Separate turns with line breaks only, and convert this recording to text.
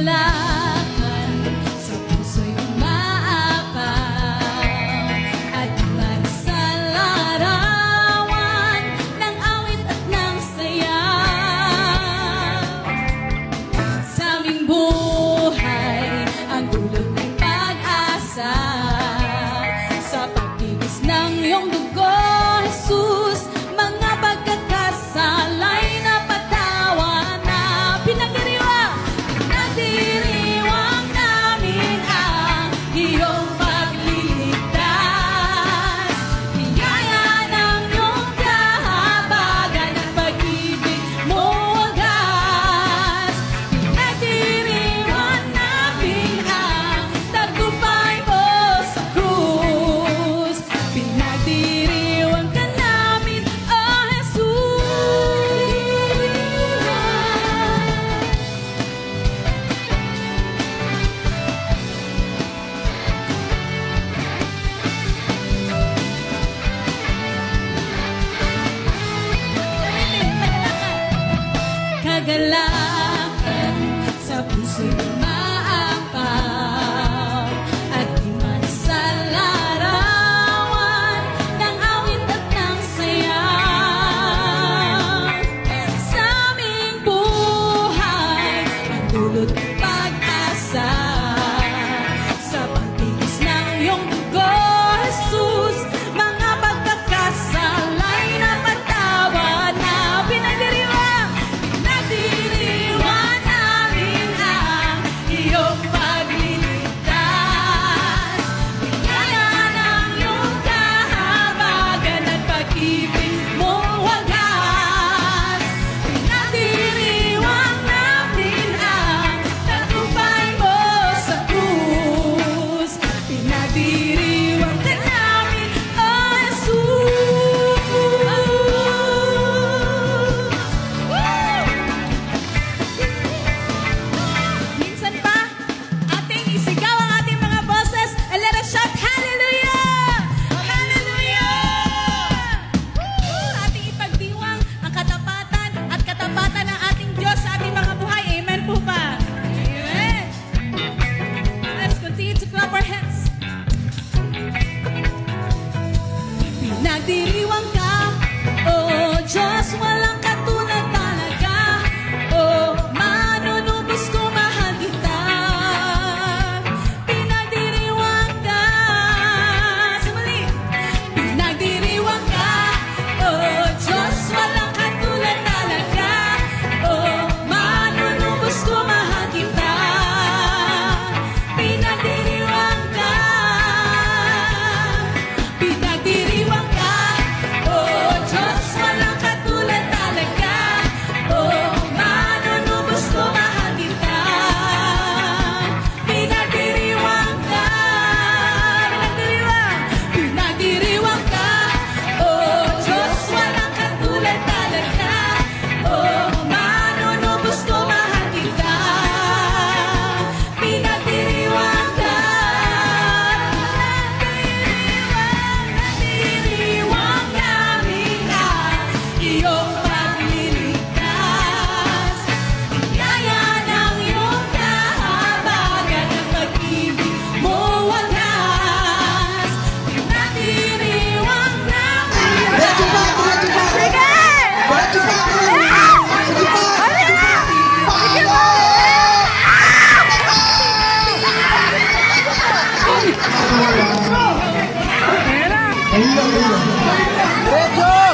kagalakan sa puso'y umaapaw at iman sa larawan ng awit at ng sayaw. Sa aming buhay, ang dulot ng pag-asa sa pagtibis ng iyong dugo, Jesus. Mga pagkakasalay na patawan na pinagdiriwang namin ang iyong pagliligtas. Biyaya ng iyong kahabagan at pag-ibig mo wagas. Pinagdiriwang namin ang tagumpay mo sa krus. Pinagdiriwang ka namin, oh Jesus. Kagalakan sa puso'y umaapaw at iman sa larawan ng awit at ng sayaw. Sa aming buhay, ang dulot ng pag-asa sa pagtiis ng iyong dugo, Jesus. Mga pagkakasalay na patawan na pinagdiriwang namin ang iyong pagliligtas. Biyaya ng iyong kahabagan at pag-ibig mo wagas. Pinagdiriwang namin ang tagumpay mo sa krus. Pinagdiriwang ka namin, oh Jesus. Minsan pa, ating isigaw ang ating mga boses and let us shout, Hallelujah! Hallelujah! Ating ipagdiwang ang katapatan at katapatan ng ating Diyos sa ating mga buhay. Amen po ba? Amen! Let's continue to clap our hands. Pinagdiriwang ka, oh Diyos, walang katulad talaga. Oh, manunubos ko, mahal kita. Pinagdiriwang ka, sa mali. Pinagdiriwang ka, oh Diyos, walang katulad talaga. Oh, manunubos ko, mahal kita. Pinagdiriwang ka. Pinagdiriwang ka, oh Diyos, walang katulad talaga. Oh, manunubos ko, mahal kita. Pinagdiriwang ka, pinagdiriwang ka, oh Diyos, walang katulad talaga. Oh, manunubos ko, mahal kita. Pinagdiriwang ka, pinagdiriwang namin ang iyong pagliligtas. Biyaya ng iyong kahabagan at pag-ibig mo wagas. Pinagdiriwang namin
Ready pa! Ready pa! Ready pa! Ayun lang, ayun lang.